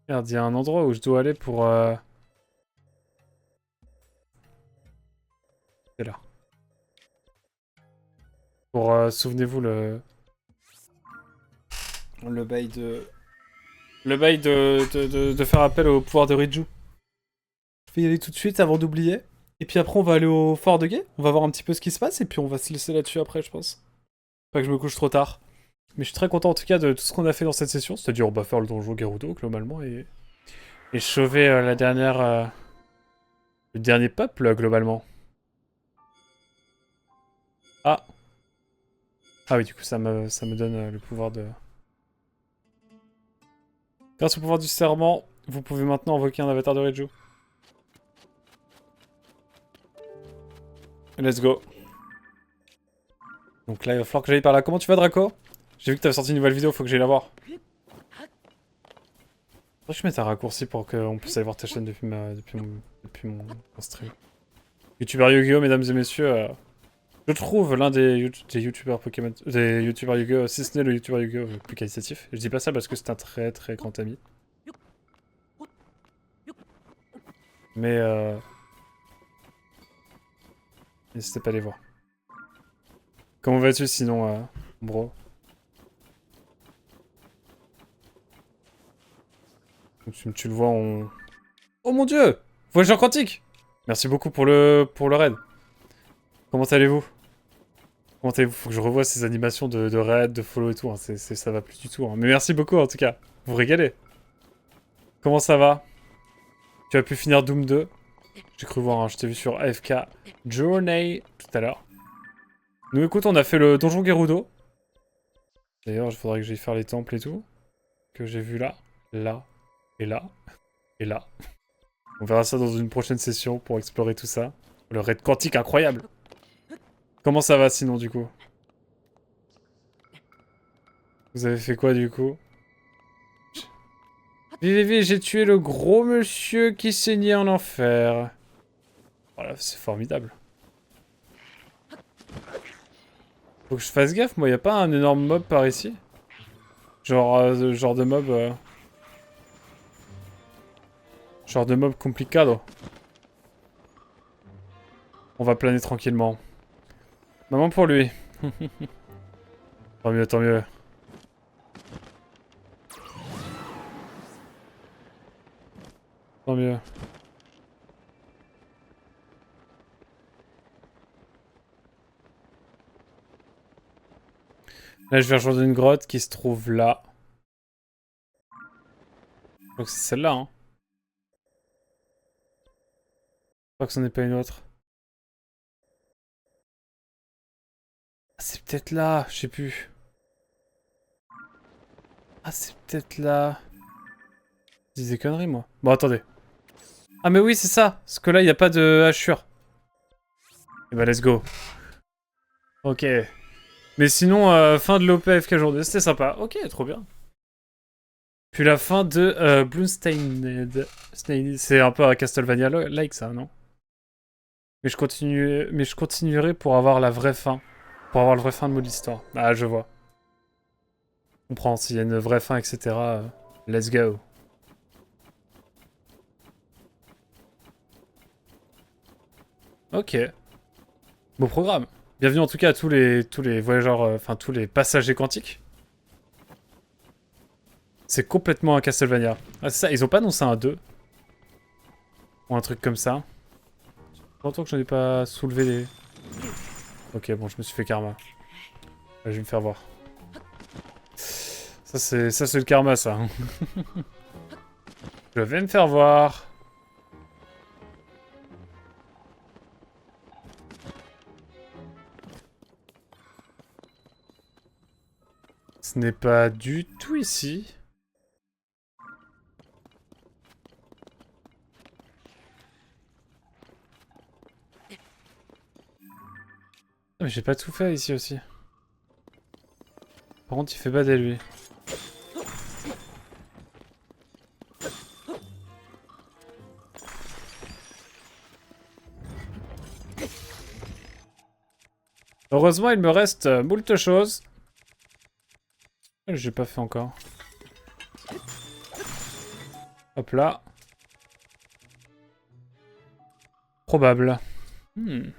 Merde, il y a un endroit où je dois aller pour... C'est là. Pour, souvenez-vous, le bail de... Le bail de faire appel au pouvoir de Riju. Je vais y aller tout de suite avant d'oublier. Et puis après, on va aller au fort de guet. On va voir un petit peu ce qui se passe. Et puis on va se laisser là-dessus après, je pense. Pas que je me couche trop tard. Mais je suis très content en tout cas de tout ce qu'on a fait dans cette session. C'est-à-dire, on va faire le donjon Gerudo, globalement. Et sauver la dernière... le dernier peuple, globalement. Ah. Ah oui, du coup, ça me donne le pouvoir de... Grâce au pouvoir du serment, vous pouvez maintenant invoquer un avatar de Reiju. Let's go. Donc là, il va falloir que j'aille par là. Comment tu vas, Draco? J'ai vu que t'avais sorti une nouvelle vidéo, faut que j'aille la voir. Faudrait que je mette un raccourci pour qu'on puisse aller voir ta chaîne depuis mon stream. YouTubeur Yu-Gi-Oh, mesdames et messieurs, je trouve l'un des youtubeurs Pokémon... Des youtubeurs Yu-Gi-Oh, si ce n'est le youtubeur Yu-Gi-Oh le plus qualitatif. Et je dis pas ça parce que c'est un très très grand ami. Mais n'hésitez pas à les voir. Comment vas-tu sinon, bro? Tu le vois, on... Oh mon dieu! Voyageur quantique! Merci beaucoup pour le raid. Comment allez-vous? Comment allez-vous? Faut que je revoie ces animations de raid, de follow et tout. Hein. Ça va plus du tout. Hein. Mais merci beaucoup en tout cas. Vous régalez. Comment ça va? Tu as pu finir Doom 2? J'ai cru voir, hein. Je t'ai vu sur AFK Journey tout à l'heure. Nous écoute, on a fait le donjon Gerudo. D'ailleurs, il faudrait que j'aille faire les temples et tout. Que j'ai vu là, là, et là, et là. On verra ça dans une prochaine session pour explorer tout ça. Le raid quantique incroyable. Comment ça va sinon du coup? Vous avez fait quoi du coup? VVV, j'ai tué le gros monsieur qui saignait en enfer. Voilà, c'est formidable. Faut que je fasse gaffe, moi, y a pas un énorme mob par ici? Genre, genre de mob... Genre de mob complicado. On va planer tranquillement. Maman pour lui. Tant mieux, tant mieux. Tant mieux. Là, je vais rejoindre une grotte qui se trouve là. Je crois que c'est celle-là, hein. Je crois que ce n'est pas une autre. Ah, c'est peut-être là, je sais plus. Ah, c'est peut-être là. Je dis des conneries, moi. Bon, attendez. Ah, mais oui, c'est ça. Parce que là, il n'y a pas de hachure. Et bah, let's go. Ok. Mais sinon, fin de l'OPFK journée, c'était sympa. Ok, trop bien. Puis la fin de Bloomstained. C'est un peu à Castlevania-like, ça, non? Mais je continuerai pour avoir la vraie fin. Pour avoir le vrai fin de mode histoire. Ah, je vois. Je comprends, s'il y a une vraie fin, etc. Let's go. Ok. Beau programme. Bienvenue en tout cas à tous les voyageurs, enfin tous les passagers quantiques. C'est complètement un Castlevania. Ah, c'est ça, ils ont pas annoncé un 2. Ou un truc comme ça. Longtemps que j'en ai pas soulevé les... Ok, bon, je me suis fait karma. Là, je vais me faire voir. Ça, c'est le karma, ça. Je vais me faire voir. Ce n'est pas du tout ici. Ah, mais j'ai pas tout fait ici aussi. Par contre, il fait bader lui. Heureusement, il me reste moult choses. J'ai pas fait encore. Hop là. Probable. Hmm.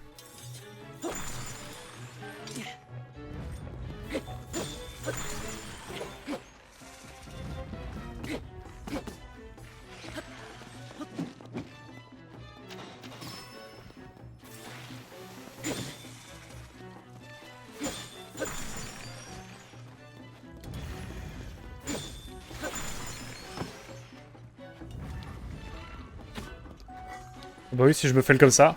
Bah oui, si je me fais le comme ça.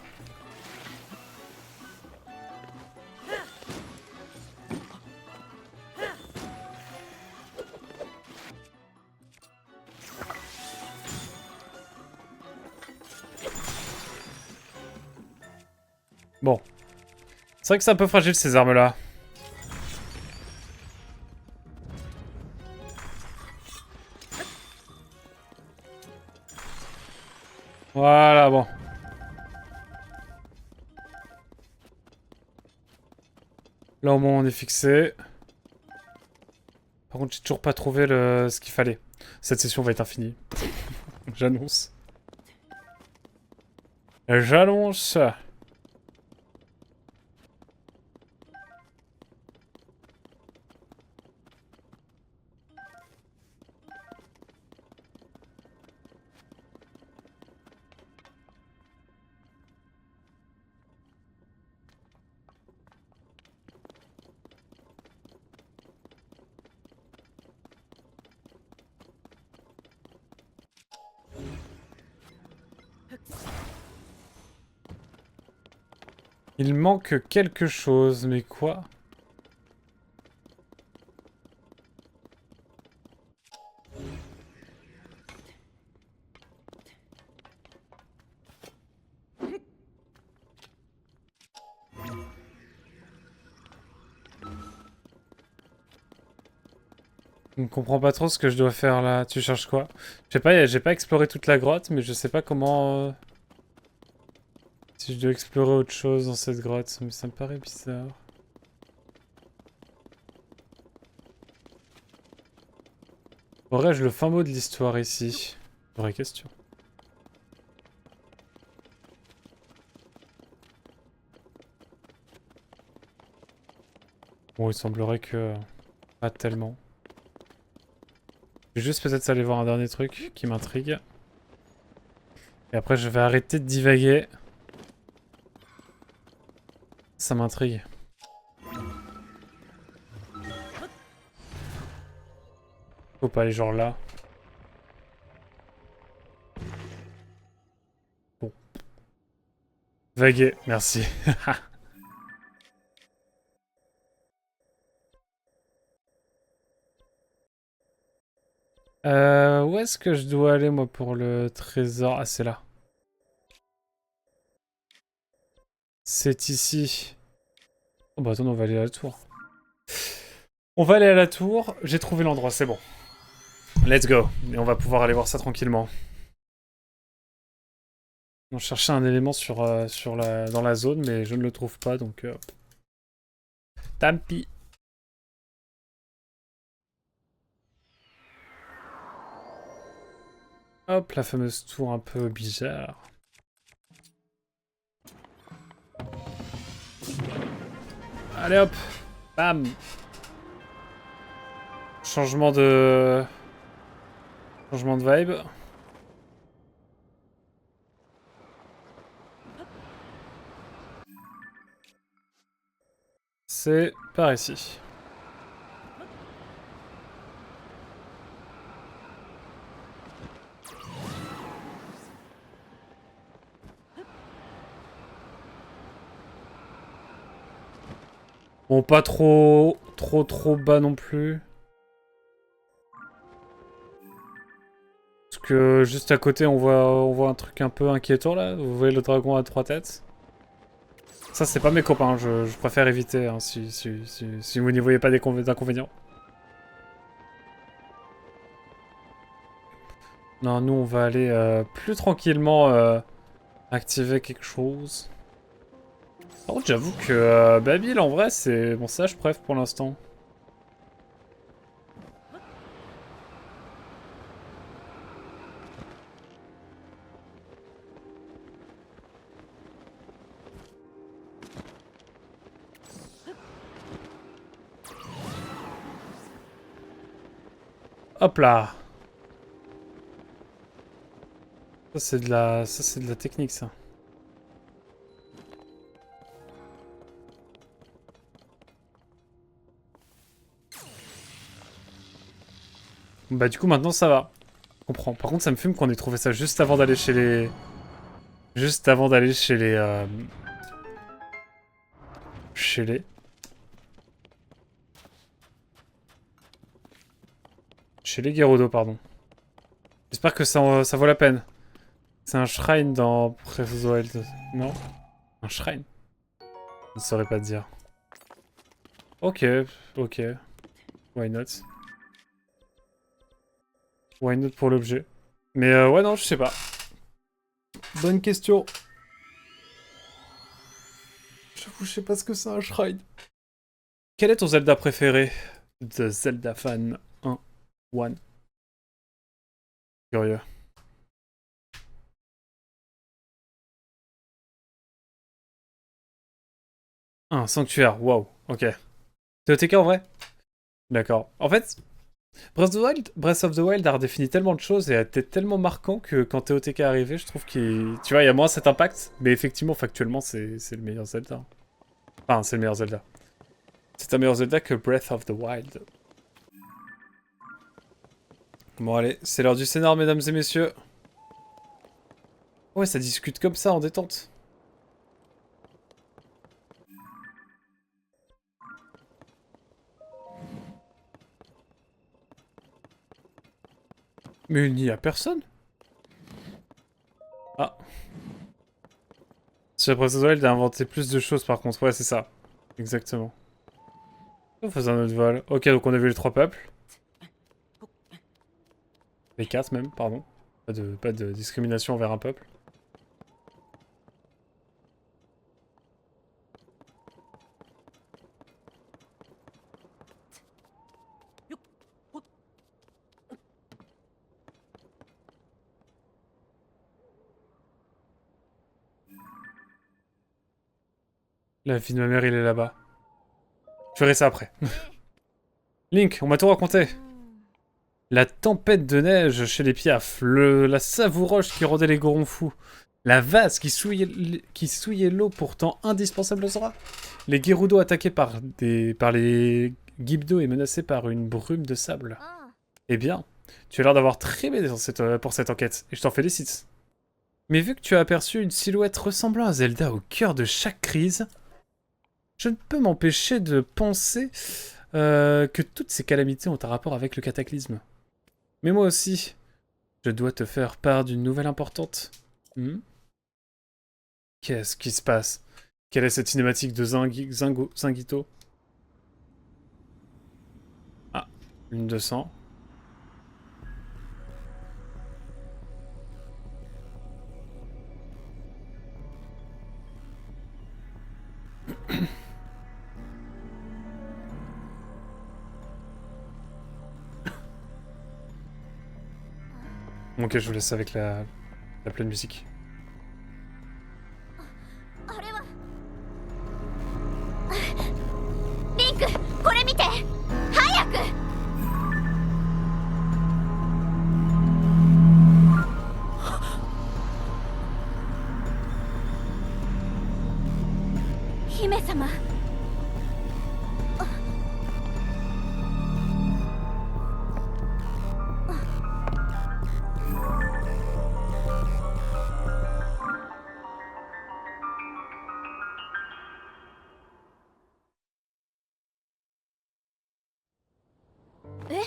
Bon. C'est vrai que c'est un peu fragile ces armes-là. Voilà, bon. Là au moins on est fixé. Par contre j'ai toujours pas trouvé ce qu'il fallait. Cette session va être infinie. J'annonce. J'annonce. Il manque quelque chose, mais quoi? Je ne comprends pas trop ce que je dois faire là. Tu cherches quoi? Je sais pas, j'ai pas exploré toute la grotte, mais je sais pas comment... si je dois explorer autre chose dans cette grotte, mais ça me paraît bizarre. Aurais-je le fin mot de l'histoire ici? Vraie question. Bon, il semblerait que... pas tellement. Je vais juste peut-être aller voir un dernier truc qui m'intrigue. Et après, je vais arrêter de divaguer. Ça m'intrigue. Faut pas aller genre là. Bon. Vaguer, merci. Où est-ce que je dois aller, moi, pour le trésor? Ah, c'est là. C'est ici. Oh, bah attends, on va aller à la tour. On va aller à la tour. J'ai trouvé l'endroit, c'est bon. Let's go. Et on va pouvoir aller voir ça tranquillement. On cherchait un élément dans la zone, mais je ne le trouve pas, donc... Tant pis. Hop, la fameuse tour un peu bizarre. Allez hop. Bam. Changement de vibe. C'est par ici. Bon, pas trop bas non plus. Parce que juste à côté, on voit un truc un peu inquiétant là. Vous voyez le dragon à 3 têtes? Ça, c'est pas mes copains. Je préfère éviter hein, si vous n'y voyez pas d'inconvénients. Non, nous, on va aller plus tranquillement activer quelque chose. Par contre, j'avoue que Babil, en vrai, c'est mon sage préf pour l'instant. Hop là. Ça c'est de la technique ça. Bah du coup maintenant ça va. Je comprends. Par contre ça me fume qu'on ait trouvé ça juste avant d'aller chez les... Juste avant d'aller chez les... Chez les... Chez les Gerudo, pardon. J'espère que ça vaut la peine. C'est un shrine dans Breath of the Wild. Non? Un shrine? Je ne saurais pas te dire. Ok, ok. Why not? Why not pour l'objet? Mais ouais, non, je sais pas. Bonne question. J'avoue, je sais pas ce que c'est un shrine. Quel est ton Zelda préféré? The Zelda Fan 1. Curieux. Un sanctuaire, wow, ok. TOTK en vrai? D'accord. En fait, Breath of the Wild a redéfini tellement de choses et a été tellement marquant que quand TOTK est arrivé, je trouve qu'il... Tu vois, il y a moins cet impact, mais effectivement, factuellement, c'est le meilleur Zelda. Enfin, c'est le meilleur Zelda. C'est un meilleur Zelda que Breath of the Wild. Bon, allez, c'est l'heure du scénar, mesdames et messieurs. Ouais, ça discute comme ça, en détente. Mais il n'y a personne. Ah. Sur Breath of the Wild a inventé plus de choses, par contre. Ouais, c'est ça. Exactement. On faisait un autre vol. Ok, donc on a vu les 3 peuples. Les 4 même, pardon. Pas de discrimination envers un peuple. La fille de ma mère, il est là-bas. Je ferai ça après. Link, on m'a tout raconté. La tempête de neige chez les Piaf, la savouroche qui rendait les gorons fous, la vase qui souillait l'eau pourtant indispensable aux Zora, les Gerudo attaqués par les Gibdo et menacés par une brume de sable. Eh bien, tu as l'air d'avoir très bien pour cette enquête, et je t'en félicite. Mais vu que tu as aperçu une silhouette ressemblant à Zelda au cœur de chaque crise, je ne peux m'empêcher de penser que toutes ces calamités ont un rapport avec le cataclysme. Mais moi aussi, je dois te faire part d'une nouvelle importante. Qu'est-ce qui se passe? Quelle est cette cinématique de Zingito? Ah, une 200. Ok, je vous laisse avec la pleine musique. Link, これ見て早く姫様え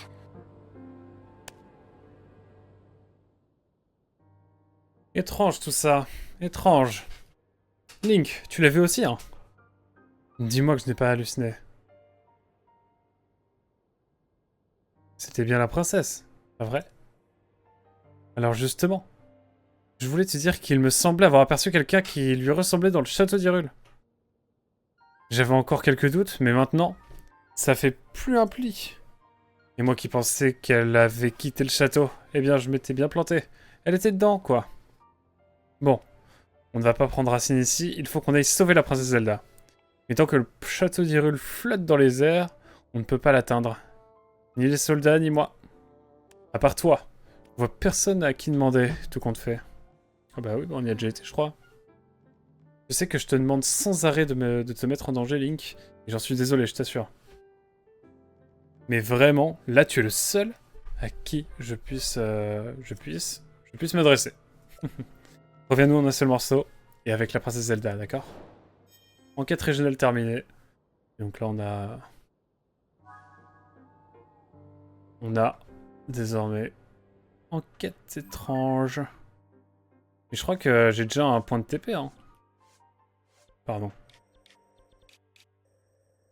Étrange tout ça. Étrange. Link, tu l'as vu aussi, hein? Dis-moi que je n'ai pas halluciné. C'était bien la princesse, pas vrai? Alors justement, je voulais te dire qu'il me semblait avoir aperçu quelqu'un qui lui ressemblait dans le château d'Hyrule. J'avais encore quelques doutes, mais maintenant, ça fait plus un pli. Et moi qui pensais qu'elle avait quitté le château, eh bien je m'étais bien planté. Elle était dedans, quoi. Bon, on ne va pas prendre racine ici, il faut qu'on aille sauver la princesse Zelda. Mais tant que le château d'Hyrule flotte dans les airs, on ne peut pas l'atteindre. Ni les soldats, ni moi. À part toi. Je vois personne à qui demander, tout compte fait. Ah bah oui, on y a déjà été, je crois. Je sais que je te demande sans arrêt de te mettre en danger, Link. Et j'en suis désolé, je t'assure. Mais vraiment, là, tu es le seul à qui je puisse m'adresser. Reviens-nous en un seul morceau. Et avec la princesse Zelda, d'accord? Enquête régionale terminée. Donc là, on a désormais enquête étrange. Et je crois que j'ai déjà un point de TP, hein. Pardon.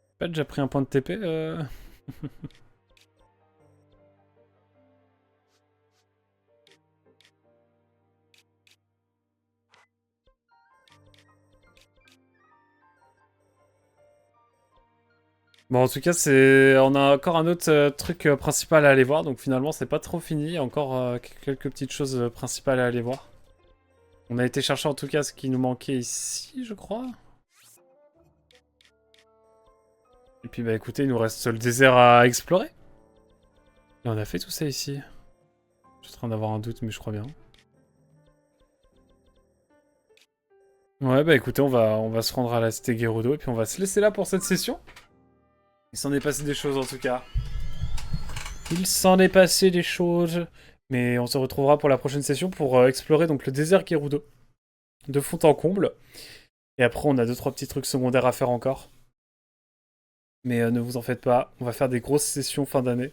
J'ai pas déjà pris un point de TP Bon, en tout cas, on a encore un autre truc principal à aller voir, donc finalement, c'est pas trop fini. Il y a encore quelques petites choses principales à aller voir. On a été chercher en tout cas ce qui nous manquait ici, je crois. Et puis, bah écoutez, il nous reste le désert à explorer. Et on a fait tout ça ici. Je suis en train d'avoir un doute, mais je crois bien. Ouais, bah écoutez, on va se rendre à la cité Gerudo, et puis on va se laisser là pour cette session. Il s'en est passé des choses en tout cas. Il s'en est passé des choses. Mais on se retrouvera pour la prochaine session pour explorer donc le désert Gerudo. De fond en comble. Et après on a 2-3 petits trucs secondaires à faire encore. Mais ne vous en faites pas. On va faire des grosses sessions fin d'année.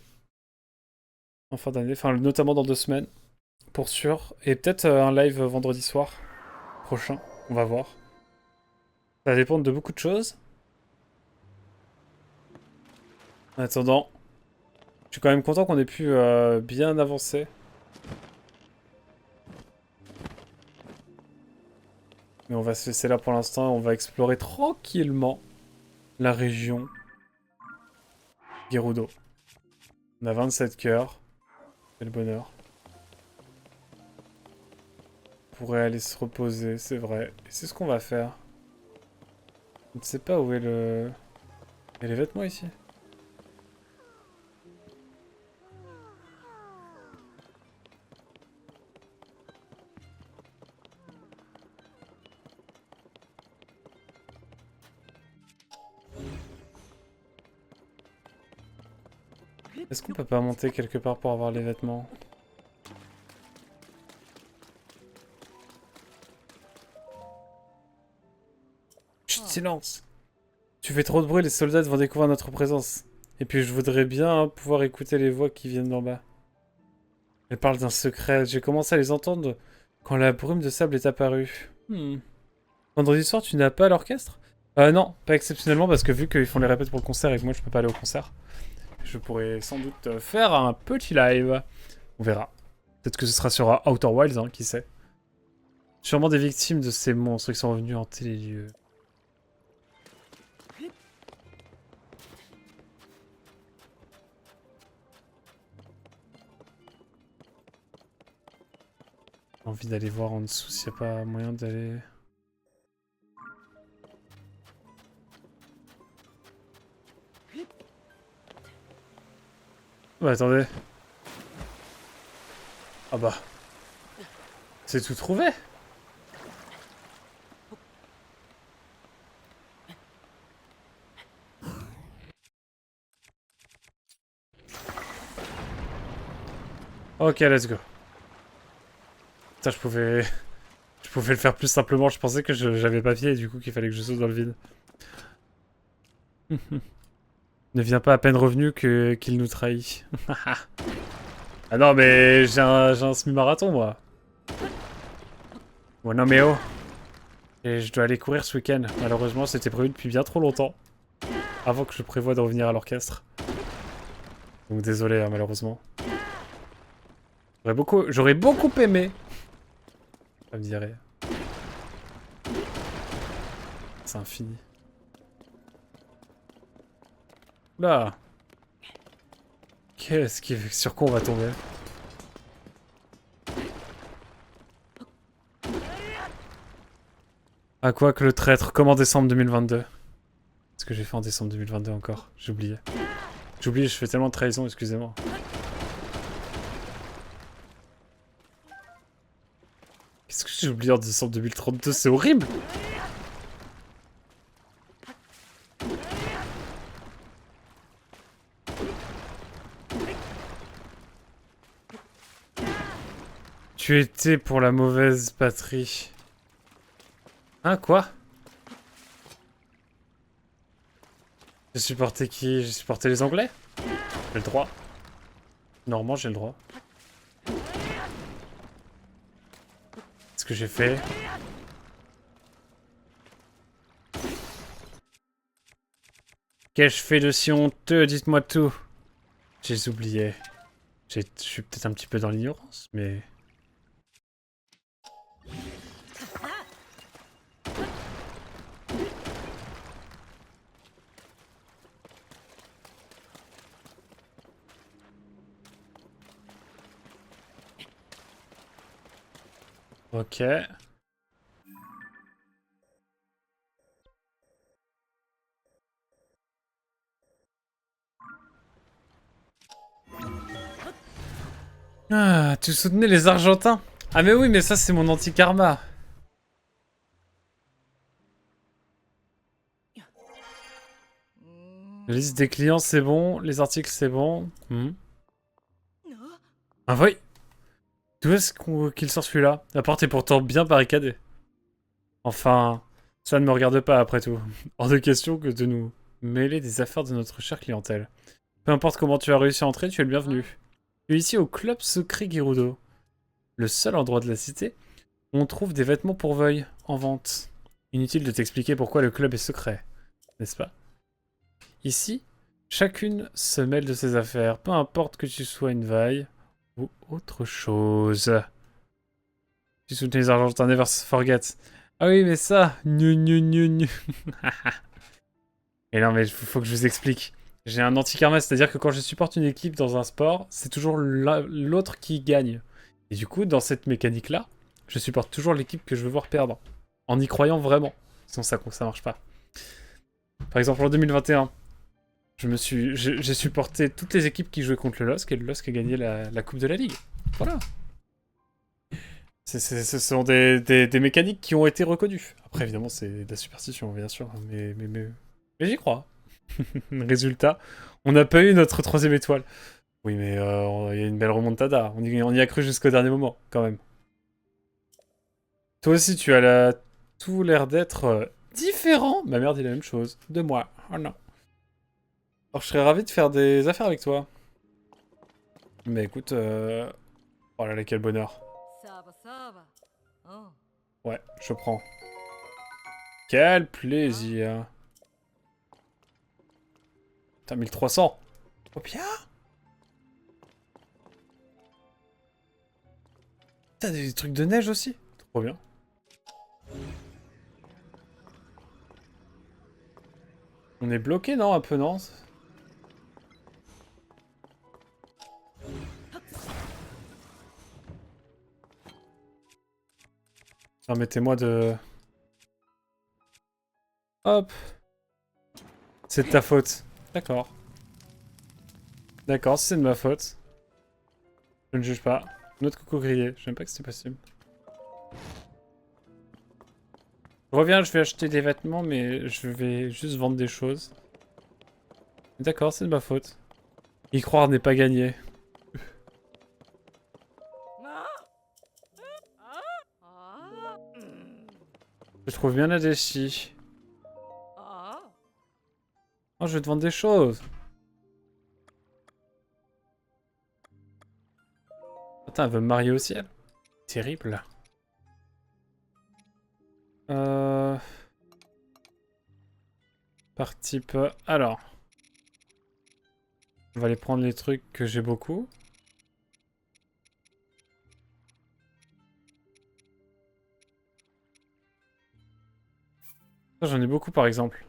En fin d'année. Enfin notamment dans 2 semaines. Pour sûr. Et peut-être un live vendredi soir. Prochain. On va voir. Ça va dépendre de beaucoup de choses. En attendant, je suis quand même content qu'on ait pu bien avancer. Mais on va se laisser là pour l'instant. On va explorer tranquillement la région Gerudo. On a 27 cœurs. Quel bonheur. On pourrait aller se reposer, c'est vrai. Et c'est ce qu'on va faire. Je ne sais pas où est le... Il y a les vêtements ici. Est-ce qu'on peut pas monter quelque part pour avoir les vêtements? Chut, silence! Tu fais trop de bruit, les soldats vont découvrir notre présence. Et puis je voudrais bien pouvoir écouter les voix qui viennent d'en bas. Elles parlent d'un secret. J'ai commencé à les entendre quand la brume de sable est apparue. Vendredi soir, tu n'as pas l'orchestre? Non, pas exceptionnellement, parce que vu qu'ils font les répètes pour le concert et que moi je peux pas aller au concert, je pourrais sans doute faire un petit live. On verra. Peut-être que ce sera sur Outer Wilds, hein, qui sait. Sûrement des victimes de ces monstres qui sont revenus hanter les lieux. J'ai envie d'aller voir en dessous s'il n'y a pas moyen d'aller... Ouais, attendez. Ah bah. C'est tout trouvé. Ok, let's go. Putain, je pouvais le faire plus simplement. Je pensais que j'avais pas pied et du coup qu'il fallait que je saute dans le vide. Ne vient pas à peine revenu qu'il nous trahit. Ah non, mais j'ai un semi-marathon, moi. Bon, non, mais oh. Et je dois aller courir ce week-end. Malheureusement, c'était prévu depuis bien trop longtemps. Avant que je prévoie de revenir à l'orchestre. Donc désolé, hein, malheureusement. J'aurais beaucoup aimé. Ça me dirait. C'est infini. Là. Sur quoi on va tomber? À quoi que le traître? Comme en décembre 2022. Ce que j'ai fait en décembre 2022 encore. J'ai oublié. J'ai oublié, je fais tellement de trahison, excusez-moi. Qu'est-ce que j'ai oublié en décembre 2032? C'est horrible! Tu étais pour la mauvaise patrie. Hein, quoi? J'ai supporté qui? J'ai supporté les Anglais? J'ai le droit. Normalement, j'ai le droit. Qu'est-ce que j'ai fait? Qu'ai-je fait de si honteux? Dites-moi tout. J'ai oublié. Je suis peut-être un petit peu dans l'ignorance, mais... Ok. Ah, tu soutenais les Argentins? Ah mais oui, mais ça c'est mon anti-karma. La liste des clients c'est bon, les articles c'est bon. Ah oui. D'où est-ce qu'il sort celui-là? La porte est pourtant bien barricadée. Enfin, ça ne me regarde pas après tout. Hors de question que de nous mêler des affaires de notre chère clientèle. Peu importe comment tu as réussi à entrer, tu es le bienvenu. Tu es ici au Club Secret Gerudo, le seul endroit de la cité où on trouve des vêtements pour Void en vente. Inutile de t'expliquer pourquoi le club est secret, n'est-ce pas? Ici, chacune se mêle de ses affaires, peu importe que tu sois une vaille ou autre chose. Tu soutiens les Argentins, never forget. Ah oui, mais ça, gnu. Et non, mais faut que je vous explique. J'ai un anti-karma, c'est-à-dire que quand je supporte une équipe dans un sport, c'est toujours l'autre qui gagne. Et du coup, dans cette mécanique-là, je supporte toujours l'équipe que je veux voir perdre. En y croyant vraiment. Sinon, ça marche pas. Par exemple, en 2021, j'ai supporté toutes les équipes qui jouaient contre le LOSC et le LOSC a gagné la Coupe de la Ligue. Voilà. Ce sont des mécaniques qui ont été reconnues. Après, évidemment, c'est de la superstition, bien sûr. Mais j'y crois. Résultat, on n'a pas eu notre troisième étoile. Oui, mais il y a une belle remontada. On y a cru jusqu'au dernier moment, quand même. Toi aussi, tu as tout l'air d'être différent. Ma mère dit la même chose. De moi. Oh non. Alors, je serais ravi de faire des affaires avec toi. Mais écoute, oh là là, quel bonheur. Ouais, je prends. Quel plaisir. Putain, 1300. Oh bien. T'as des trucs de neige aussi. Trop bien. On est bloqué, non? Un peu, non? Permettez-moi de... Hop. C'est de ta faute. D'accord. D'accord, si c'est de ma faute. Je ne juge pas. Notre coco grillé. Je savais pas que c'était possible. Je reviens, je vais acheter des vêtements, mais je vais juste vendre des choses. D'accord, c'est de ma faute. Y croire n'est pas gagné. Je trouve bien la déchi. Oh, je vais te vendre des choses. Attends, elle veut me marier au ciel. Terrible. Par type... Alors. On va aller prendre les trucs que j'ai beaucoup. Ça, j'en ai beaucoup, par exemple.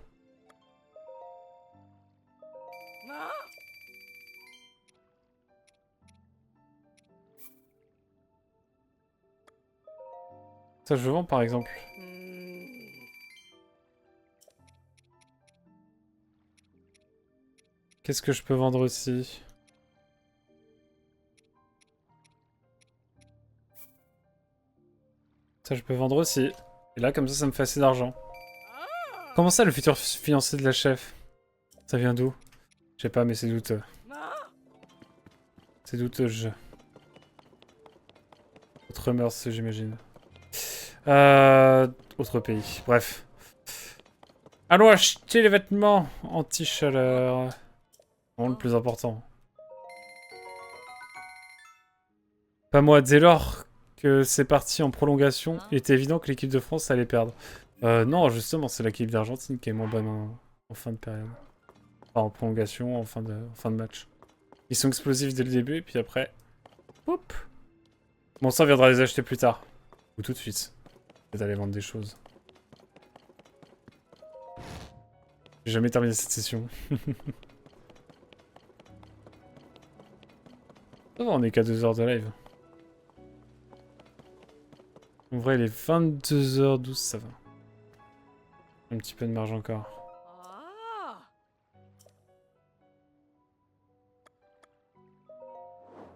Ça, je vends, par exemple. Qu'est-ce que je peux vendre aussi? Ça, je peux vendre aussi. Et là, comme ça me fait assez d'argent. Comment ça, le futur fiancé de la chef? Ça vient d'où? Je sais pas, mais c'est douteux. C'est douteux, Autre mœurs, j'imagine. Autre pays. Bref. Allons acheter les vêtements anti-chaleur. Vraiment le plus important. Pas moi, dès lors que c'est parti en prolongation, il était évident que l'équipe de France allait perdre. Non, justement, c'est l'équipe d'Argentine qui est moins bonne en fin de période. Enfin, en prolongation, en fin de match. Ils sont explosifs dès le début, et puis après... Hop. Bon, ça, on viendra les acheter plus tard. Ou tout de suite. Peut-être aller vendre des choses. J'ai jamais terminé cette session. Ça va, on est qu'à 2 heures de live. En vrai, il est 22h12, ça va. Un petit peu de marge encore.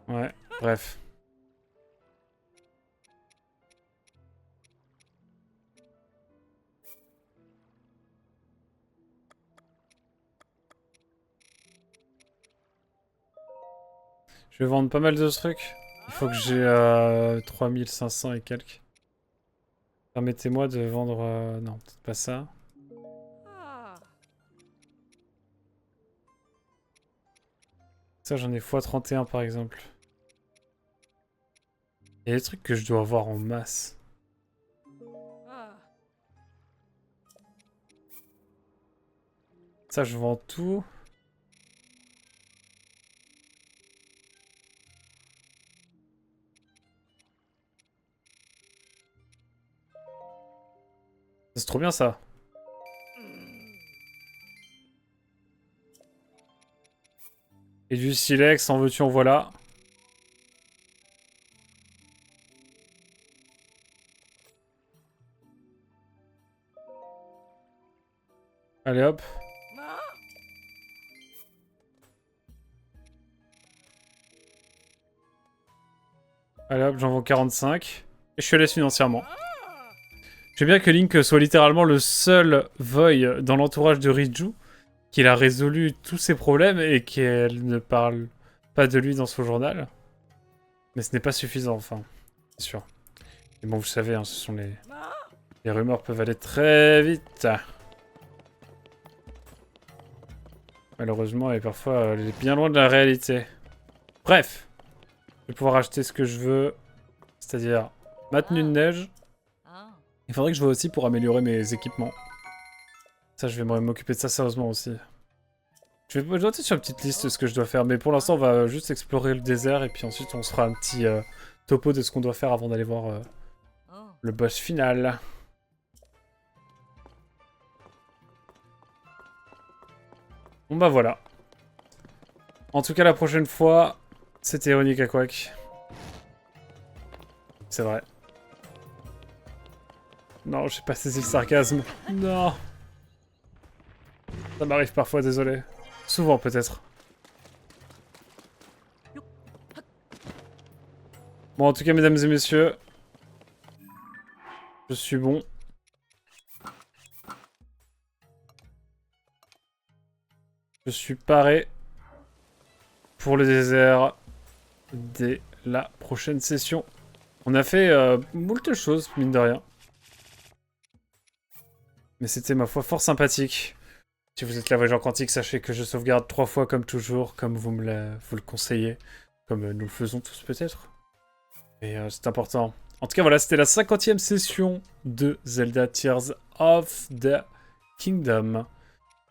Ouais, bref. Je vais vendre pas mal de trucs. Il faut que j'ai 3500 et quelques. Permettez-moi de vendre... non, peut-être pas ça. Ça, j'en ai x31 par exemple. Il y a des trucs que je dois avoir en masse. Ça, je vends tout. C'est trop bien ça. Et du silex, en veux-tu, en voilà. Allez hop. Allez hop, j'en vends 45. Et je suis à l'aise financièrement. J'aime bien que Link soit littéralement le seul Void dans l'entourage de Riju, qu'il a résolu tous ses problèmes et qu'elle ne parle pas de lui dans son journal. Mais ce n'est pas suffisant, enfin, c'est sûr. Et bon, vous savez, hein, ce sont les... Les rumeurs peuvent aller très vite. Malheureusement, et parfois, elle est bien loin de la réalité. Bref. Je vais pouvoir acheter ce que je veux. C'est-à-dire ma tenue de neige. Il faudrait que je vois aussi pour améliorer mes équipements. Ça, je vais m'occuper de ça sérieusement aussi. Je vais noter sur une petite liste ce que je dois faire. Mais pour l'instant, on va juste explorer le désert. Et puis ensuite, on se fera un petit topo de ce qu'on doit faire avant d'aller voir le boss final. Bon bah voilà. En tout cas, la prochaine fois, c'était ironique à Quack. C'est vrai. Non, j'ai pas saisi le sarcasme. Non. Ça m'arrive parfois, désolé. Souvent, peut-être. Bon, en tout cas, mesdames et messieurs, je suis bon. Je suis paré pour le désert dès la prochaine session. On a fait moult choses, mine de rien. Mais c'était, ma foi, fort sympathique. Si vous êtes la Voyager Quantique, sachez que je sauvegarde 3 fois comme toujours, comme vous le conseillez. Comme nous le faisons tous peut-être. Et c'est important. En tout cas, voilà, c'était la 50e session de Zelda Tears of the Kingdom.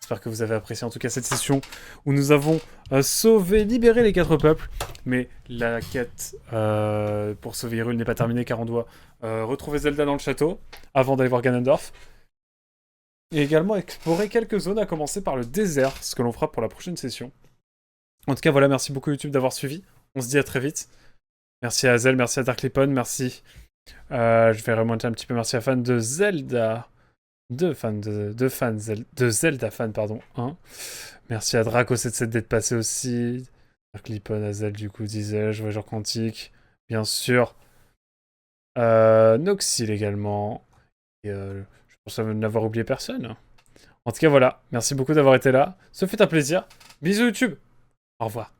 J'espère que vous avez apprécié en tout cas cette session où nous avons sauvé, libéré les 4 peuples. Mais la quête pour sauver Hyrule n'est pas terminée car on doit retrouver Zelda dans le château avant d'aller voir Ganondorf. Et également explorer quelques zones, à commencer par le désert, ce que l'on fera pour la prochaine session. En tout cas, voilà, merci beaucoup YouTube d'avoir suivi. On se dit à très vite. Merci à Azel, merci à Darklipon, merci. Je vais remonter un petit peu, merci à fan de Zelda. De Zelda fan, pardon, 1. Merci à Draco77 d'être passé aussi. Darklipon, Azel, du coup, disais-je, Voyageur Quantique, bien sûr. Noxil également. Et je pense n'avoir oublié personne. En tout cas, voilà. Merci beaucoup d'avoir été là. Ce fut un plaisir. Bisous YouTube. Au revoir.